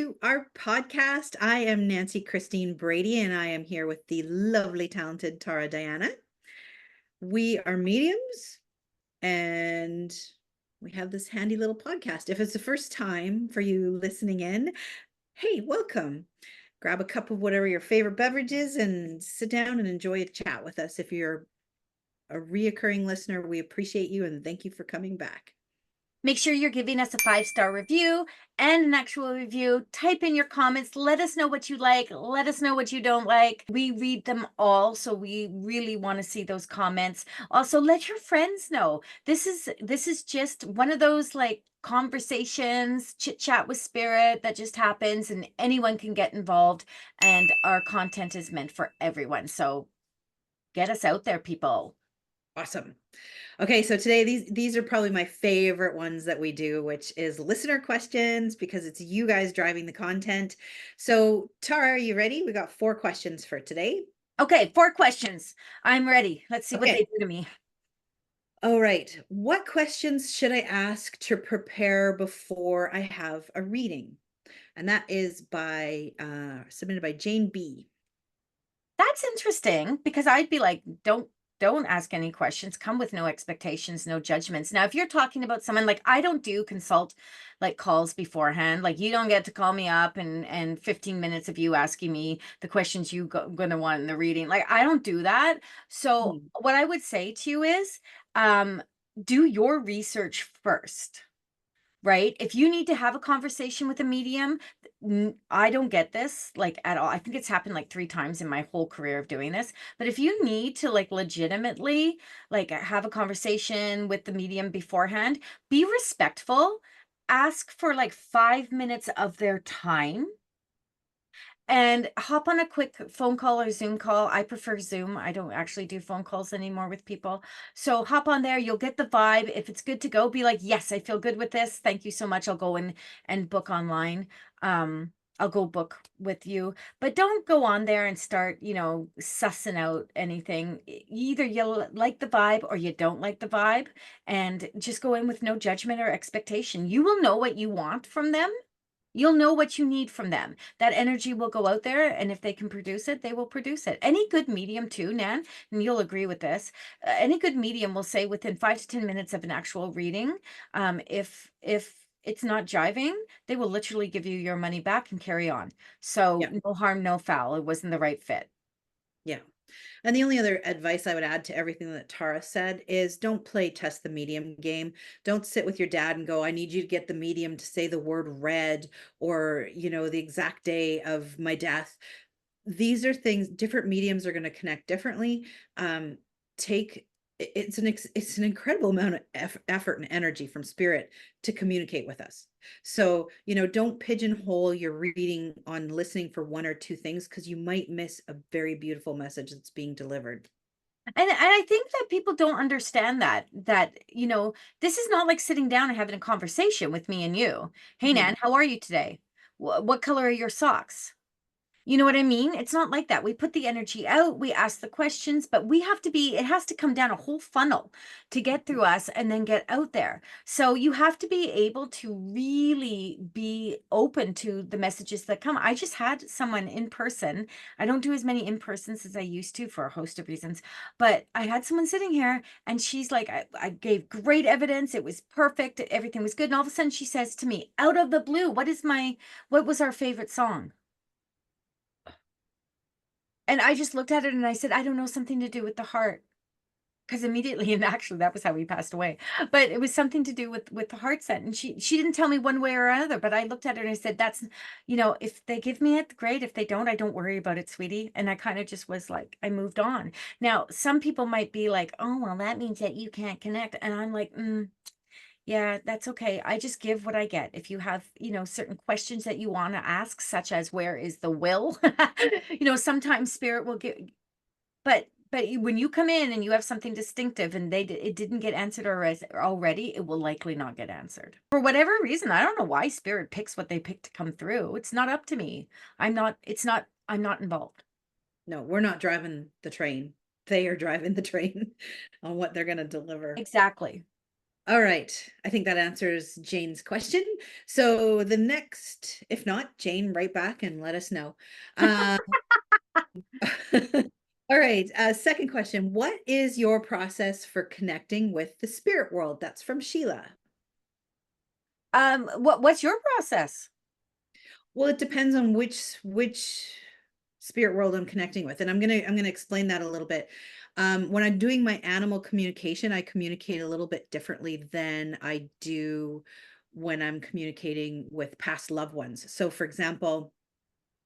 to our podcast. I am Nancy Christine Brady, and I am here with the lovely, talented Tara Diana. We are mediums, and we have this handy little podcast. If it's the first time for you listening in, hey, welcome. Grab a cup of whatever your favorite beverage is and sit down and enjoy a chat with us. If you're a reoccurring listener, we appreciate you and thank you for coming back. Make sure you're giving us a 5-star review and an actual review. Type in your comments. Let us know what you like. Let us know what you don't like. We read them all, so we really want to see those comments. Also, let your friends know. This is just one of those like conversations, chit chat with spirit that just happens, and anyone can get involved. And our content is meant for everyone. So get us out there, people. Awesome. Okay, so today these are probably my favorite ones that we do, which is listener questions because it's you guys driving the content. So Tara, are you ready? We got 4 questions for today. Okay, 4 questions. I'm ready. Let's see what they Okay. do to me. All right. What questions should I ask to prepare before I have a reading? And that is by submitted by Jane B. That's interesting because I'd be like, don't ask any questions. Come with no expectations, no judgments. Now, if you're talking about someone like I don't do consult like calls beforehand, like you don't get to call me up and 15 minutes of you asking me the questions gonna want in the reading. Like I don't do that. So Mhm. what I would say to you is do your research first. Right? If you need to have a conversation with a medium, I don't get this like at all. I think it's happened like 3 times in my whole career of doing this. But if you need to like legitimately like have a conversation with the medium beforehand, be respectful. Ask for like 5 minutes of their time and hop on a quick phone call or Zoom call. I prefer Zoom. I don't actually do phone calls anymore with people. So hop on there. You'll get the vibe. If it's good to go, be like, yes, I feel good with this. Thank you so much. I'll go in and book online. I'll go book with you, but don't go on there and start, sussing out anything. Either you like the vibe or you don't like the vibe, and just go in with no judgment or expectation. You will know what you want from them. You'll know what you need from them. That energy will go out there, and if they can produce it, they will produce it. Any good medium too, Nan, and you'll agree with this. Any good medium will say within 5 to 10 minutes of an actual reading, if it's not jiving, they will literally give you your money back and carry on. So Yeah. no harm, no foul. It wasn't the right fit. Yeah. And the only other advice I would add to everything that Tara said is don't play test the medium game. Don't sit with your dad and go, I need you to get the medium to say the word red or, the exact day of my death. These are things different mediums are going to connect differently. Take it's an incredible amount of effort and energy from spirit to communicate with us. So, don't pigeonhole your reading on listening for 1 or 2 things because you might miss a very beautiful message that's being delivered. And I think that people don't understand that this is not like sitting down and having a conversation with me and you. Hey, Mhm. Nan, how are you today? What color are your socks? You know what I mean? It's not like that. We put the energy out, we ask the questions, but it has to come down a whole funnel to get through us and then get out there. So you have to be able to really be open to the messages that come. I just had someone in person. I don't do as many in persons as I used to for a host of reasons, but I had someone sitting here and she's like, I gave great evidence. It was perfect. Everything was good. And all of a sudden she says to me, out of the blue, what was our favorite song? And I just looked at it and I said, "I don't know, something to do with the heart." Because immediately, and actually that was how he passed away. But it was something to do with the heart set. And she didn't tell me one way or another, but I looked at her and I said, if they give me it, great. If they don't, I don't worry about it, sweetie. And I kind of just was like, I moved on. Now, some people might be like, oh, well, that means that you can't connect. And I'm like, yeah, that's okay. I just give what I get. If you have, certain questions that you want to ask, such as where is the will? Sometimes spirit will give, when you come in and you have something distinctive and it didn't get answered already, it will likely not get answered. For whatever reason, I don't know why spirit picks what they pick to come through. It's not up to me. I'm not involved. No, we're not driving the train. They are driving the train on what they're going to deliver. Exactly. All right. I think that answers Jane's question. So the next, if not, Jane, write back and let us know. Uh, all right. Second question. What is your process for connecting with the spirit world? That's from Sheila. What's your process? Well, it depends on which spirit world I'm connecting with, and I'm gonna explain that a little bit. When I'm doing my animal communication, I communicate a little bit differently than I do when I'm communicating with past loved ones. So, for example,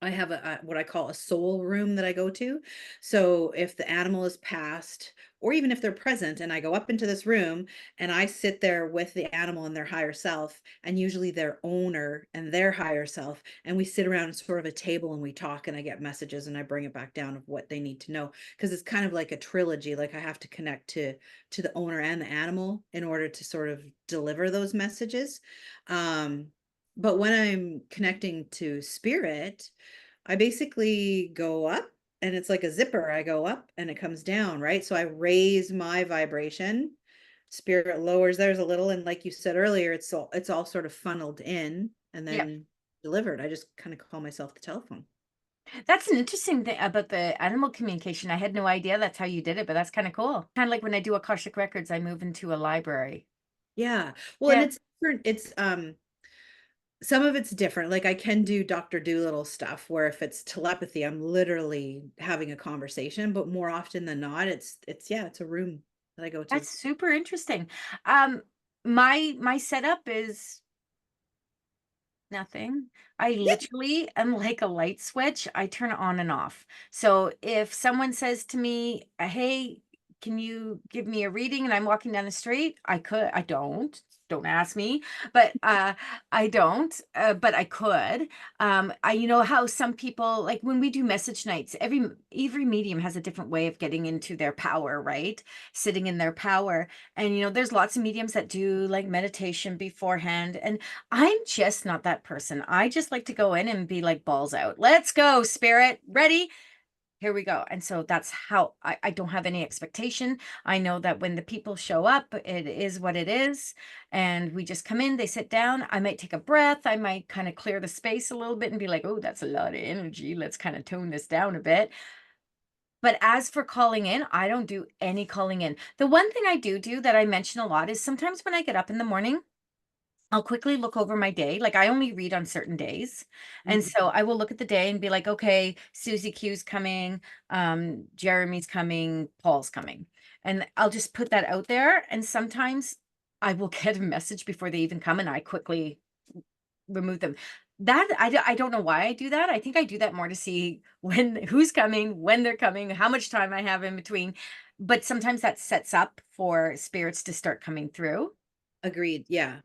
I have a what I call a soul room that I go to. So if the animal is passed, or even if they're present, and I go up into this room and I sit there with the animal and their higher self, and usually their owner and their higher self, and we sit around sort of a table and we talk, and I get messages and I bring it back down of what they need to know, because it's kind of like a trilogy. Like I have to connect to the owner and the animal in order to sort of deliver those messages. Um, but when I'm connecting to spirit, I basically go up and it's like a zipper. I go up and it comes down, right? So I raise my vibration. Spirit lowers theirs a little. And like you said earlier, it's all sort of funneled in and Yep. then delivered. I just kind of call myself the telephone. That's an interesting thing about the animal communication. I had no idea that's how you did it, but that's kind of cool. Kind of like when I do Akashic Records, I move into a library. Yeah. Well, and Yeah, it's different. It's some of it's different. Like I can do Dr. Doolittle stuff where if it's telepathy, I'm literally having a conversation, but more often than not, it's yeah, it's a room that I go to. that's super interesting. Um, my setup is nothing. I Yep. literally am like a light switch. I turn it on and off. So if someone says to me, "Hey, can you give me a reading?" and I'm walking down the street, I could. I don't. Don't ask me, but I don't. But I could. You know how some people like when we do message nights. Every medium has a different way of getting into their power, right? Sitting in their power, and there's lots of mediums that do like meditation beforehand, and I'm just not that person. I just like to go in and be like balls out. Let's go, spirit. Ready? Here we go. And so that's how I don't have any expectation. I know that when the people show up, it is what it is. And we just come in, they sit down. I might take a breath. I might kind of clear the space a little bit and be like, oh, that's a lot of energy. Let's kind of tone this down a bit. But as for calling in, I don't do any calling in. The one thing I do that I mention a lot is sometimes when I get up in the morning, I'll quickly look over my day. Like I only read on certain days. And Mhm. so I will look at the day and be like, okay, Susie Q's coming, Jeremy's coming, Paul's coming. And I'll just put that out there. And sometimes I will get a message before they even come and I quickly remove them. I don't know why I do that. I think I do that more to see who's coming, when they're coming, how much time I have in between. But sometimes that sets up for spirits to start coming through. Agreed. Yeah.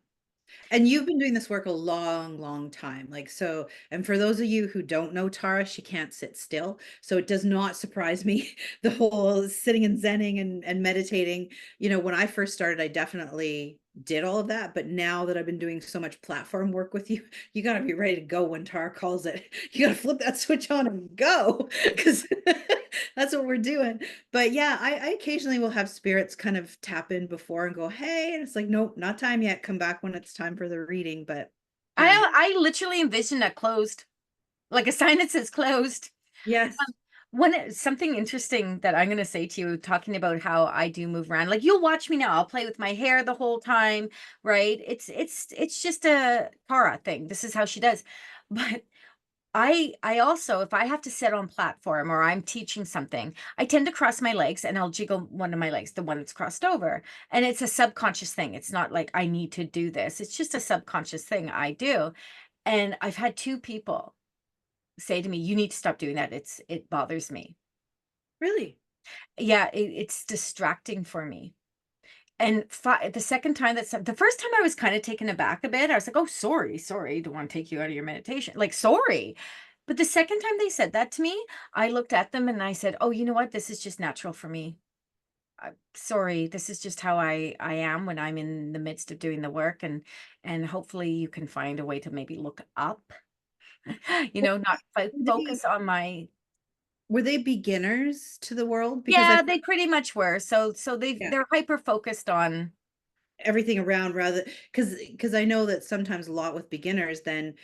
And you've been doing this work a long, long time. Like, so, and for those of you who don't know Tara, she can't sit still. So it does not surprise me, the whole sitting and zenning and meditating. When I first started, I definitely did all of that. But now that I've been doing so much platform work with you, you got to be ready to go when Tara calls it. You got to flip that switch on and go because that's what we're doing. But yeah, I occasionally will have spirits kind of tap in before and go, hey, and it's like, nope, not time yet. Come back when it's time for the reading. But yeah, I literally envision that closed, like a sign that says closed. yes, Something interesting that I'm going to say to you, talking about how I do move around. Like you'll watch me now. I'll play with my hair the whole time, right? It's just a Tara thing. This is how she does. But I also, if I have to sit on platform or I'm teaching something, I tend to cross my legs and I'll jiggle one of my legs, the one that's crossed over. And it's a subconscious thing. It's not like I need to do this. It's just a subconscious thing I do. And I've had two people say to me, "You need to stop doing that. It bothers me." really. Yeah, it's distracting for me. And the second time the first time I was kind of taken aback a bit. I was like, "Oh, sorry, sorry, don't want to take you out of your meditation." Like, sorry. But the second time they said that to me, I looked at them and I said, "Oh, you know what? This is just natural for me. Sorry, this is just how I am when I'm in the midst of doing the work, and hopefully you can find a way to maybe look up, not Were they focus on my." were they beginners to the world? Because I Yeah, they pretty much were. So yeah, they're hyper focused on everything around rather, because I know that sometimes a lot with beginners, then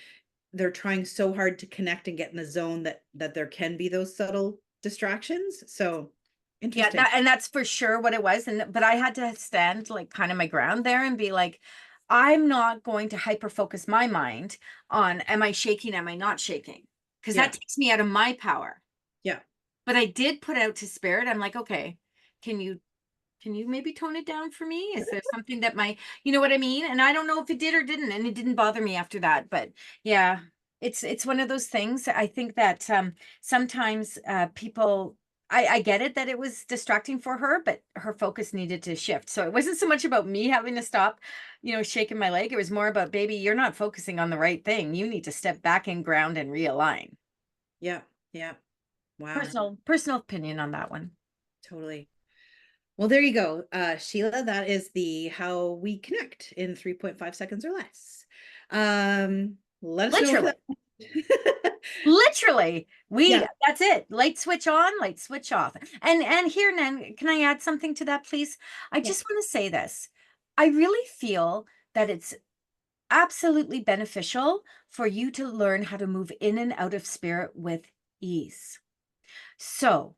they're trying so hard to connect and get in the zone that there can be those subtle distractions. So Yeah, interesting. that and that's for sure what it was. And but I had to stand like kind of my ground there and be like, I'm not going to hyper focus my mind on am I shaking, am I not shaking? Because Yeah. that takes me out of my power. Yeah. But I did put out to spirit. I'm like, okay, can you maybe tone it down for me? Is there something that my, you know what I mean? And I don't know if it did or didn't, and it didn't bother me after that. But yeah, it's one of those things. I think that sometimes people, I get it that it was distracting for her, but her focus needed to shift. So it wasn't so much about me having to stop, shaking my leg. It was more about, baby, you're not focusing on the right thing. You need to step back and ground and realign. Yeah. Yeah. Wow. Personal opinion on that one. Totally. Well, there you go. Sheila, that is the how we connect in 3.5 seconds or less. Let us know if Literally. that. Literally, Yeah. that's it. Light switch on, light switch off. And here, Nan, can I add something to that, please? I Yeah. just want to say this. I really feel that it's absolutely beneficial for you to learn how to move in and out of spirit with ease. So,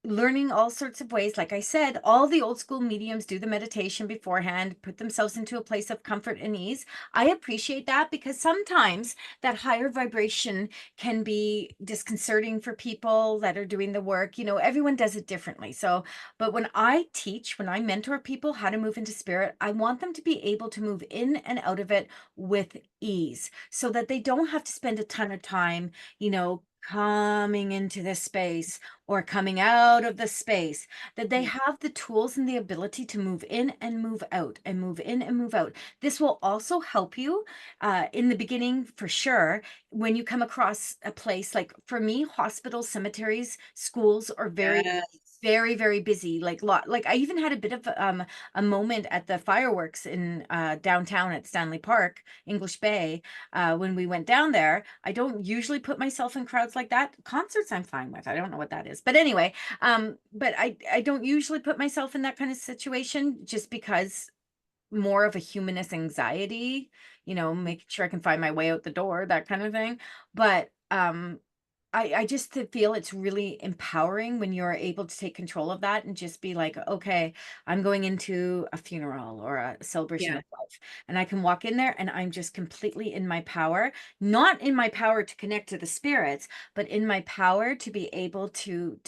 learning all sorts of ways, like I said, all the old school mediums do the meditation beforehand, put themselves into a place of comfort and ease. I appreciate that because sometimes that higher vibration can be disconcerting for people that are doing the work. Everyone does it differently. So, but when I teach, when I mentor people how to move into spirit, I want them to be able to move in and out of it with ease so that they don't have to spend a ton of time, coming into this space or coming out of the space, that they Yeah. have the tools and the ability to move in and move out and move in and move out. This will also help you in the beginning for sure. When you come across a place like for me, hospitals, cemeteries, schools are very, Yes. very, very busy. Like I even had a bit of a moment at the fireworks in downtown at Stanley Park, English Bay, when we went down there. I don't usually put myself in crowds like that. Concerts I'm fine with. I don't know what that is. But anyway, but I don't usually put myself in that kind of situation just because more of a humanist anxiety, making sure I can find my way out the door, that kind of thing. But I just feel it's really empowering when you're able to take control of that and just be like, okay, I'm going into a funeral or a celebration Yeah. of life. And I can walk in there and I'm just completely in my power, not in my power to connect to the spirits, but in my power to be able to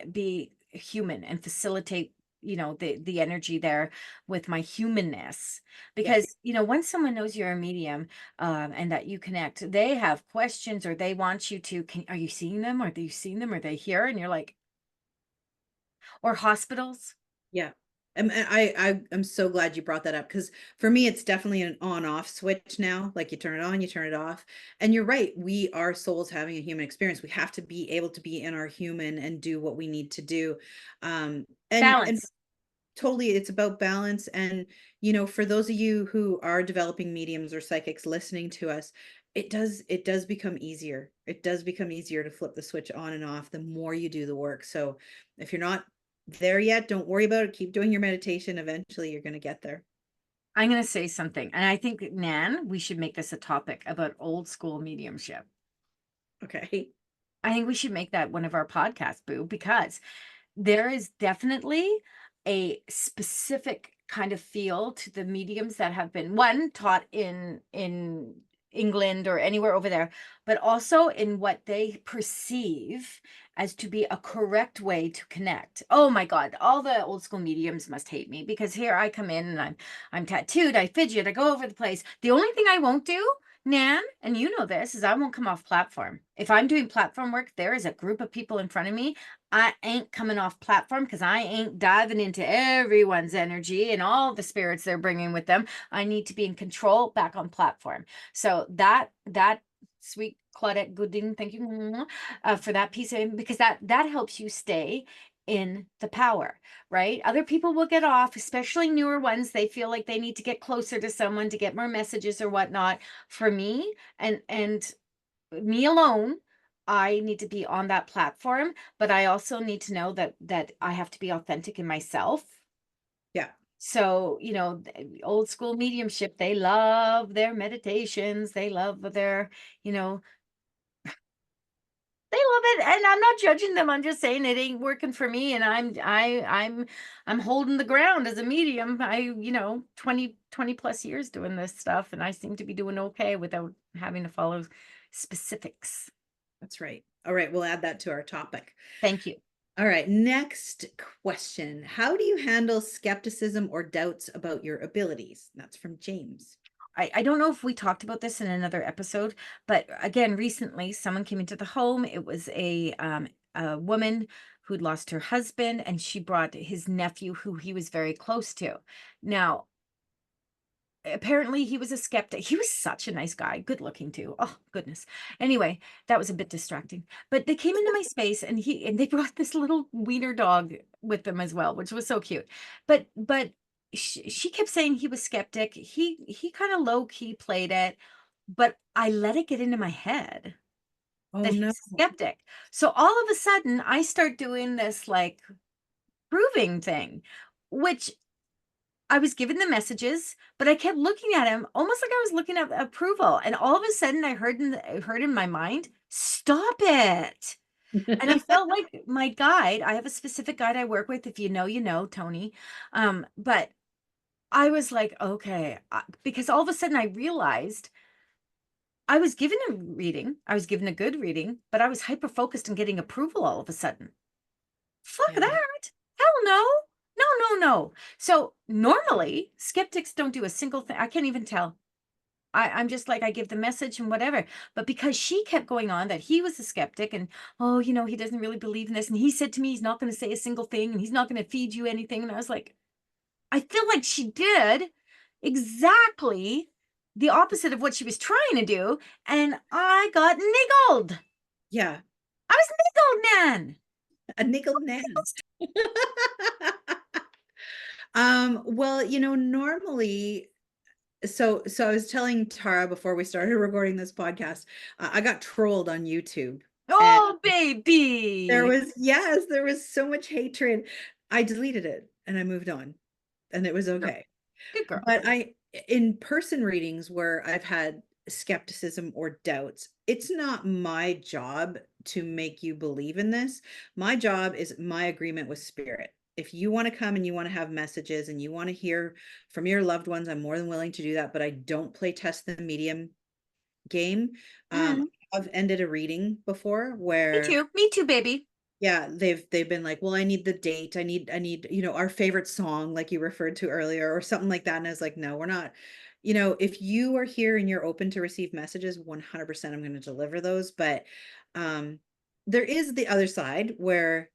be human and facilitate the energy there with my humanness. Yeah. Because once someone knows you're a medium, and that you connect, they have questions or they want you to, are you seeing them? Are you seeing them? Are they here? And you're like, or hospitals. Yeah. And I'm so glad you brought that up because for me it's definitely an on-off switch now. Like you turn it on, you turn it off. And you're right, we are souls having a human experience. We have to be able to be in our human and do what we need to do. And Balance. totally it's about balance. And for those of you who are developing mediums or psychics listening to us, it does become easier. It does become easier to flip the switch on and off the more you do the work. So if you're not there yet, don't worry about it. Keep doing your meditation. Eventually you're going to get there. I'm going to say something. And I think, Nan, we should make this a topic about old school mediumship. Okay. I think we should make that one of our podcasts, Boo, because there is definitely a specific kind of feel to the mediums that have been one taught in England or anywhere over there, but also in what they perceive as to be a correct way to connect. Oh my God, all the old school mediums must hate me because here I come in and I'm tattooed, I fidget, I go over the place. The only thing I won't do, Nan, and you know this, is I won't come off platform. If I'm doing platform work, there is a group of people in front of me. I ain't coming off platform because I ain't diving into everyone's energy and all the spirits they're bringing with them. I need to be in control back on platform. So that sweet Claudette Gooding, thank you for that piece of, because that helps you stay in the power, right? Other people will get off, especially newer ones. They feel like they need to get closer to someone to get more messages or whatnot. For me and me alone, I need to be on that platform, but I also need to know that I have to be authentic in myself. Yeah. So, old school mediumship, they love their meditations, they love their, you know, they love it, and I'm not judging them. I'm just saying it ain't working for me, and I'm holding the ground as a medium. 20 plus years doing this stuff, and I seem to be doing okay without having to follow specifics. That's right. All right, we'll add that to our topic. Thank you. All right, next question. How do you handle skepticism or doubts about your abilities? That's from James. I don't know if we talked about this in another episode, but again, recently someone came into the home. It was a woman who'd lost her husband, and she brought his nephew, who he was very close to. Now, apparently he was a skeptic. He was such a nice guy, good looking too. Oh goodness. Anyway, that was a bit distracting. But they came into my space, and they brought this little wiener dog with them as well, which was so cute. But she kept saying he was skeptic. He kind of low key played it, but I let it get into my head Oh that no. he's a skeptic. So all of a sudden I start doing this like proving thing, which I was given the messages, but I kept looking at him almost like I was looking at approval. And all of a sudden I heard in my mind, stop it. And I felt like my guide, I have a specific guide I work with. If you know, you know, Tony. But I was like, okay, because all of a sudden I realized I was given a reading. I was given a good reading, but I was hyper focused on getting approval all of a sudden. Fuck Yeah. that. Hell no. No, no, no. So normally skeptics don't do a single thing. I can't even tell. I'm just like, I give the message and whatever. But because she kept going on that he was a skeptic and, oh, he doesn't really believe in this. And he said to me, he's not going to say a single thing and he's not going to feed you anything. And I was like, I feel like she did exactly the opposite of what she was trying to do. And I got niggled. Yeah. I was niggled, man. A nickel nan. Well, normally, so I was telling Tara before we started recording this podcast, I got trolled on YouTube, and Oh, baby. there was so much hatred. I deleted it and I moved on, and it was Good girl. okay. Good girl. But in person readings where I've had skepticism or doubts, it's not my job to make you believe in this. My job is my agreement with spirit. If you want to come and you want to have messages and you want to hear from your loved ones, I'm more than willing to do that, but I don't play test the medium game. Mm, I've ended a reading before me where, too. Me too, baby. yeah, they've been like, well, I need the date, I need our favorite song, like you referred to earlier, or something like that. And I was like, no, we're not. If you are here and you're open to receive messages, 100% I'm going to deliver those. But um there is the other side where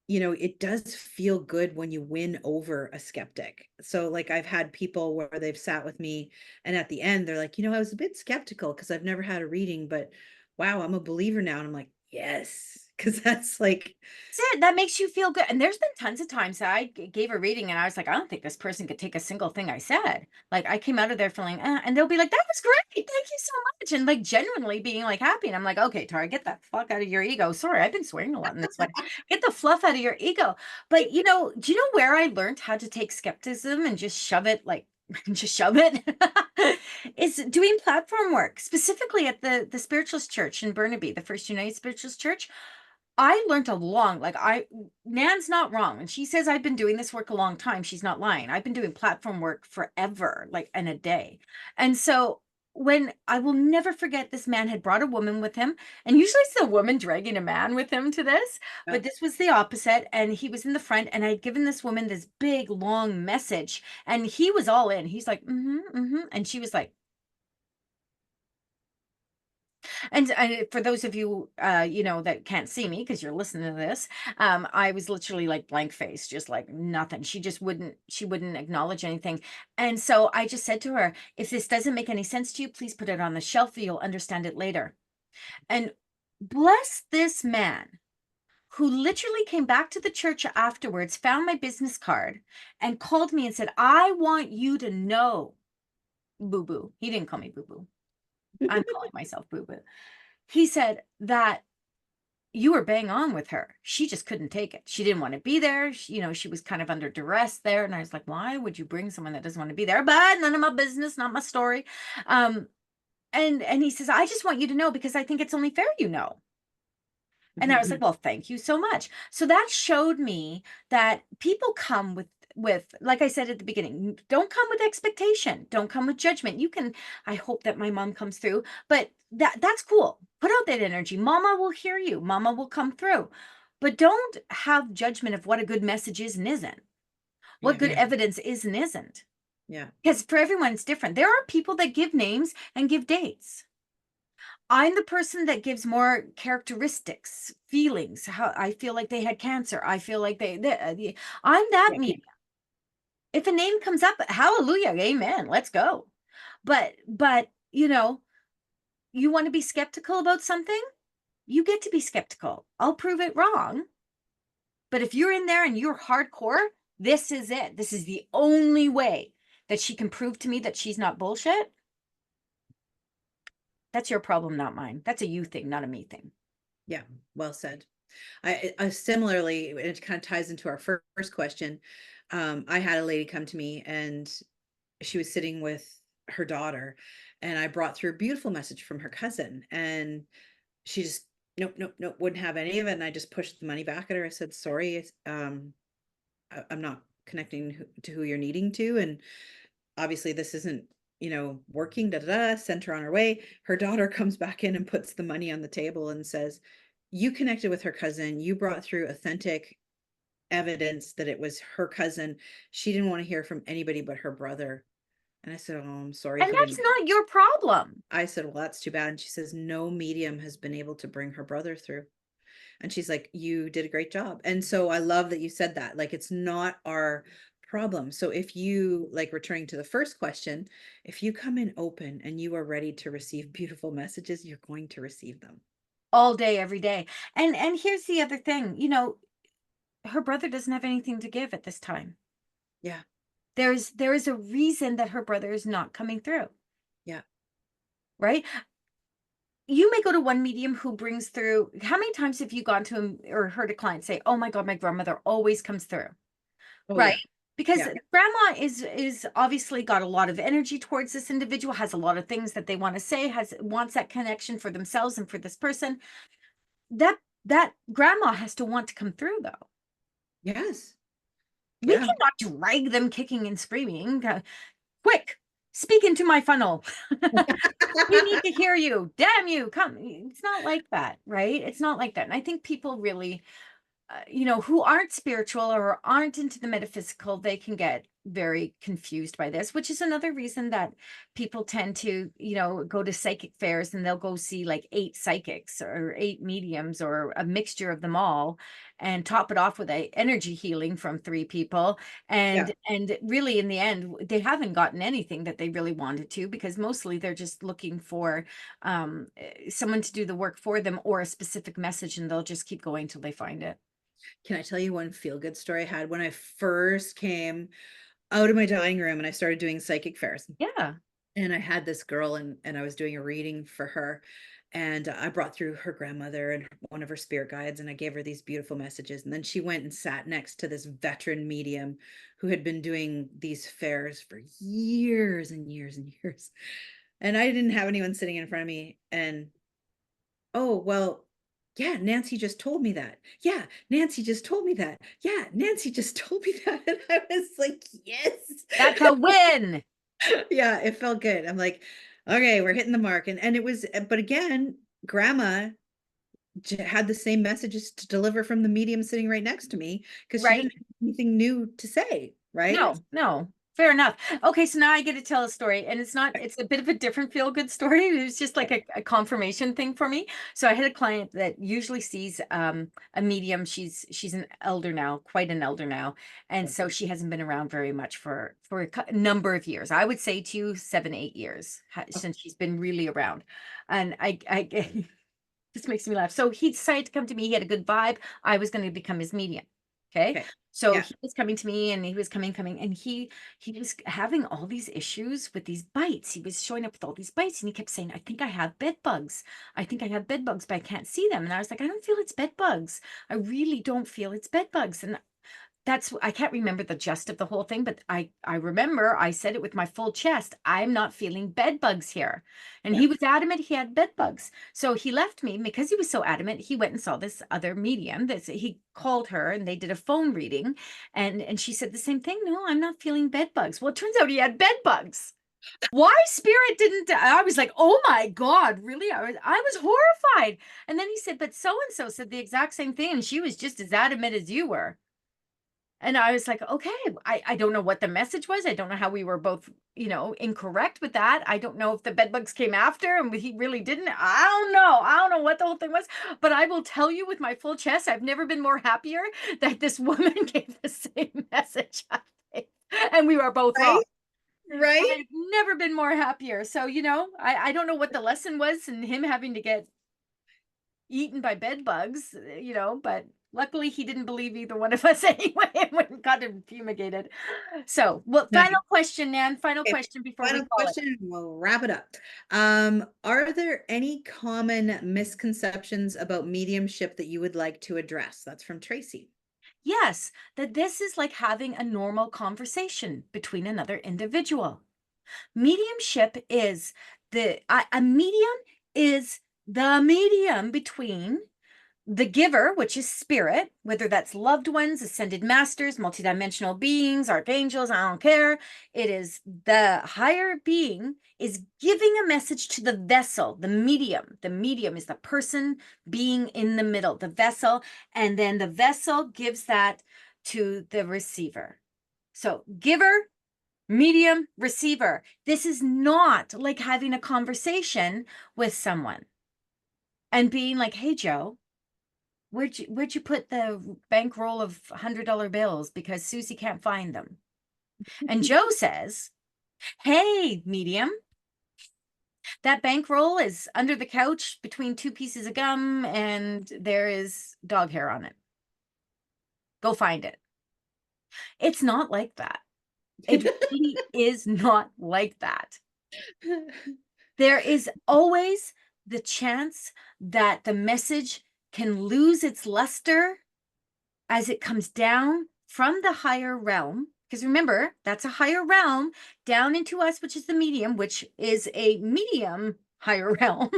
it does feel good when you win over a skeptic. So like I've had people where they've sat with me and at the end they're like, I was a bit skeptical because I've never had a reading, but wow, I'm a believer now. And I'm like, yes, because that's like, That's it. That makes you feel good. And there's been tons of times that I gave a reading and I was like, I don't think this person could take a single thing I said. Like I came out of there feeling, and they'll be like, that was great. Thank you so much. And like genuinely being like happy. And I'm like, okay, Tara, get that fuck out of your ego. Sorry, I've been swearing a lot in this one. Get the fluff out of your ego. But do you know where I learned how to take skepticism and just shove it like just shove it is doing platform work, specifically at the Spiritualist Church in Burnaby, the First United Spiritualist Church. I learned a long, like Nan's not wrong. And she says I've been doing this work a long time. She's not lying. I've been doing platform work forever, like in a day. And so when I will never forget, this man had brought a woman with him, and usually it's the woman dragging a man with him to this, yeah. but this was the opposite. And he was in the front, and I'd given this woman this big long message, and he was all in. He's like, mm-hmm, mm-hmm. And she was like, and for those of you, that can't see me because you're listening to this, I was literally like blank face, just like nothing. She wouldn't acknowledge anything. And so I just said to her, if this doesn't make any sense to you, please put it on the shelf. You'll understand it later. And bless this man who literally came back to the church afterwards, found my business card, and called me and said, I want you to know, boo boo. He didn't call me boo boo. I'm calling myself boo boo. He said that you were bang on with her. She just couldn't take it. She didn't want to be there. She was kind of under duress there. And I was like, why would you bring someone that doesn't want to be there? But none of my business, not my story. Um, and he says, I just want you to know because I think it's only fair you know. And I was like, well, thank you so much. So that showed me that people come with, like I said at the beginning, don't come with expectation, don't come with judgment. You can, I hope that my mom comes through, but that's cool. Put out that energy. Mama will hear you. Mama will come through. But don't have judgment of what a good message is and isn't, what Yeah. good evidence is and isn't. Yeah. Because for everyone it's different. There are people that give names and give dates. I'm the person that gives more characteristics, feelings, how I feel like they had cancer. I feel like I'm that Yeah. medium. If a name comes up, hallelujah, amen, let's go. But you want to be skeptical about something, you get to be skeptical. I'll prove it wrong. But if you're in there and you're hardcore, this is it. This is the only way that she can prove to me that she's not bullshit. That's your problem, not mine. That's a you thing, not a me thing. Yeah. Well said. I similarly, it kind of ties into our first question. I had a lady come to me and she was sitting with her daughter, and I brought through a beautiful message from her cousin, and she just nope, nope, nope, wouldn't have any of it. And I just pushed the money back at her. I said, sorry, I'm not connecting to who you're needing to. And obviously this isn't, working, da, da, da, sent her on her way. Her daughter comes back in and puts the money on the table and says, you connected with her cousin. You brought through authentic evidence that it was her cousin. She didn't want to hear from anybody but her brother. And I said, oh, I'm sorry And for that's the, not your problem. I said, well, that's too bad. And she says, no medium has been able to bring her brother through. And she's like, you did a great job. And so I love that you said that. Like, it's not our problem. So if you, like, returning to the first question, if you come in open and you are ready to receive beautiful messages, you're going to receive them. All day, every day. And here's the other thing, her brother doesn't have anything to give at this time. Yeah. There is a reason that her brother is not coming through, Yeah. right? You may go to one medium who brings through, how many times have you gone to him or heard a client say, "Oh my God, my grandmother always comes through," Oh, right? yeah. Because Yeah. grandma is obviously got a lot of energy towards this individual, has a lot of things that they want to say, has wants that connection for themselves and for this person. That grandma has to want to come through though. Yes. We Yeah. cannot drag them kicking and screaming. Quick, speak into my funnel. We need to hear you. Damn you. Come. It's not like that, right? It's not like that. And I think people really who aren't spiritual or aren't into the metaphysical, they can get very confused by this, which is another reason that people tend to, go to psychic fairs and they'll go see like 8 psychics or 8 mediums or a mixture of them all and top it off with a energy healing from 3 people. Yeah. And really in the end, they haven't gotten anything that they really wanted to because mostly they're just looking for someone to do the work for them or a specific message and they'll just keep going till they find it. Can I tell you one feel good story I had when I first came out of my dining room and I started doing psychic fairs? Yeah. And I had this girl, and I was doing a reading for her, and I brought through her grandmother and one of her spirit guides, and I gave her these beautiful messages. And then she went and sat next to this veteran medium who had been doing these fairs for years and years and years. And I didn't have anyone sitting in front of me. And oh, well, yeah, Nancy just told me that. Yeah, Nancy just told me that. Yeah, Nancy just told me that. And I was like, yes. That's a win. Yeah, it felt good. I'm like, okay, we're hitting the mark. And it was, but again, grandma had the same messages to deliver from the medium sitting right next to me because she Right? didn't have anything new to say, right? No, no. Fair enough. Okay, so now I get to tell a story, and it's a bit of a different feel good story. It was just like a confirmation thing for me. So I had a client that usually sees a medium. She's an elder now, quite an elder now. And so she hasn't been around very much for a number of years. I would say to you 7, 8 years since she's been really around. And I this makes me laugh. So he decided to come to me. He had a good vibe. I was going to become his medium. Okay. Okay. So Yeah. he was coming to me and he was coming, and he was having all these issues with these bites. He was showing up with all these bites and he kept saying, I think I have bed bugs. I think I have bed bugs, but I can't see them. And I was like, I don't feel it's bed bugs. I really don't feel it's bed bugs. And I can't remember the gist of the whole thing, but I remember I said it with my full chest. I'm not feeling bed bugs here. And Yeah. he was adamant he had bed bugs. So he left me because he was so adamant. He went and saw this other medium that he called her and they did a phone reading. And she said the same thing. No, I'm not feeling bed bugs. Well, it turns out he had bed bugs. Why spirit didn't I was like, oh my God, really? I was horrified. And then he said, but so and so said the exact same thing, and she was just as adamant as you were. And I was like, okay, I don't know what the message was. I don't know how we were both, incorrect with that. I don't know if the bed bugs came after and he really didn't. I don't know. I don't know what the whole thing was. But I will tell you with my full chest, I've never been more happier that this woman gave the same message. And we were both wrong. Right. Right. I've never been more happier. So, I don't know what the lesson was in him having to get eaten by bed bugs, but luckily he didn't believe either one of us anyway and went and got him fumigated. So, well, final Nice. question, Nan. Final Okay. question before we Final call it. question, and we'll wrap it up. Are there any common misconceptions about mediumship that you would like to address? That's from Tracy. Yes, that this is like having a normal conversation between another individual. Mediumship is a medium is the medium between the giver, which is spirit, whether that's loved ones, ascended masters, multidimensional beings, archangels, I don't care. It is the higher being is giving a message to the vessel, the medium. The medium is the person being in the middle, the vessel, and then the vessel gives that to the receiver. So, giver, medium, receiver. This is not like having a conversation with someone and being like, hey, Joe, where'd you put the bankroll of $100 bills because Susie can't find them? And Joe says, hey, medium, that bankroll is under the couch between two pieces of gum and there is dog hair on it. Go find it. It's not like that. It really is not like that. There is always the chance that the message can lose its luster as it comes down from the higher realm. Because remember, that's a higher realm down into us, which is the medium, which is a medium higher realm,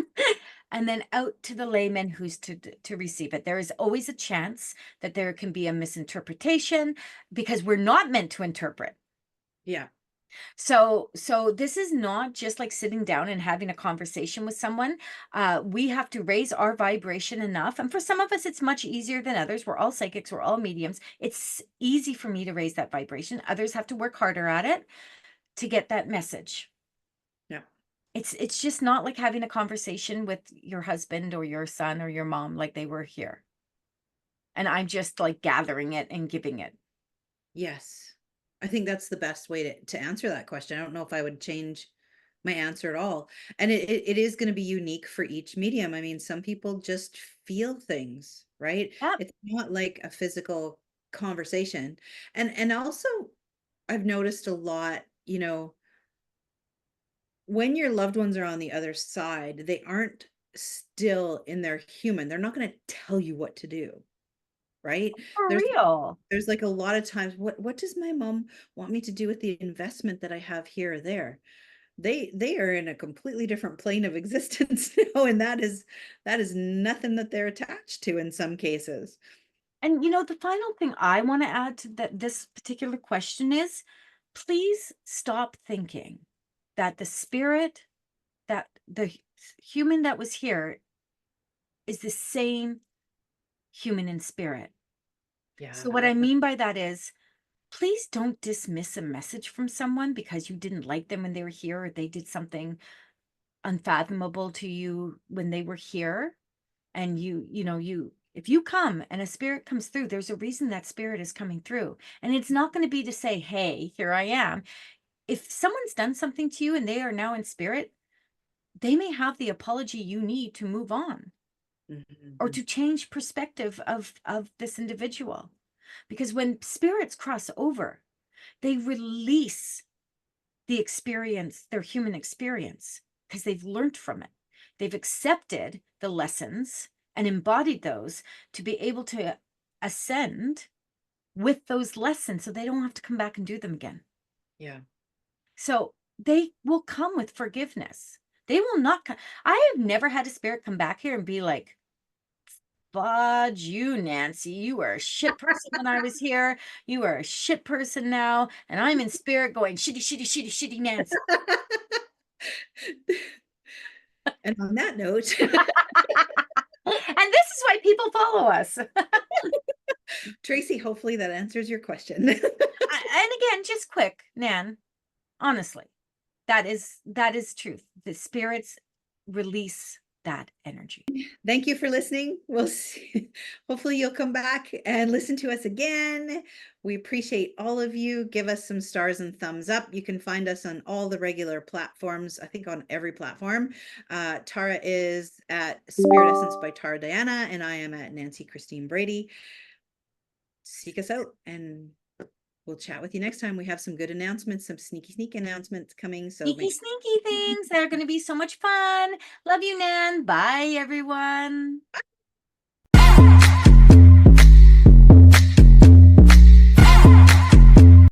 and then out to the layman who's to receive it. There is always a chance that there can be a misinterpretation because we're not meant to interpret. Yeah. So this is not just like sitting down and having a conversation with someone. We have to raise our vibration enough. And for some of us, it's much easier than others. We're all psychics, we're all mediums. It's easy for me to raise that vibration. Others have to work harder at it to get that message. Yeah. It's just not like having a conversation with your husband or your son or your mom like they were here. And I'm just like gathering it and giving it. Yes. I think that's the best way to answer that question. I don't know if I would change my answer at all. And it is going to be unique for each medium. I mean, some people just feel things, right? Yep. It's not like a physical conversation. And also I've noticed a lot, when your loved ones are on the other side, they aren't still in their human. They're not going to tell you what to do, right? For There's real. there's like a lot of times, what does my mom want me to do with the investment that I have here or there? They are in a completely different plane of existence now, and that is nothing that they're attached to in some cases. And the final thing I want to add to this particular question is please stop thinking that the spirit, that the human that was here is the same human in spirit. Yeah. So what I mean by that is please don't dismiss a message from someone because you didn't like them when they were here or they did something unfathomable to you when they were here. And if you come and a spirit comes through, there's a reason that spirit is coming through. And it's not going to be to say, hey, here I am. If someone's done something to you and they are now in spirit, they may have the apology you need to move on or Mhm. to change perspective of this individual. because when spirits cross over, they release the experience, their human experience, because they've learned from it. They've accepted the lessons and embodied those to be able to ascend with those lessons so they don't have to come back and do them again. Yeah. So they will come with forgiveness. They will not come. I have never had a spirit come back here and be like, fudge you, Nancy. You were a shit person when I was here. You are a shit person now. And I'm in spirit going, shitty, shitty, shitty, shitty Nancy. And on that note, And this is why people follow us. Tracy, hopefully that answers your question. And again, just quick, Nan, honestly, that is truth. The spirits release that energy. Thank you for listening. We'll see. Hopefully you'll come back and listen to us again. We appreciate all of you. Give us some stars and thumbs up. You can find us on all the regular platforms, I think on every platform. Tara is at Spirit Essence by Tara Diana, and I am at Nancy Christine Brady. Seek us out and we'll chat with you next time. We have some good announcements, some sneaky announcements coming. So Sneaky things. They're going to be so much fun. Love you, Nan. Bye, everyone.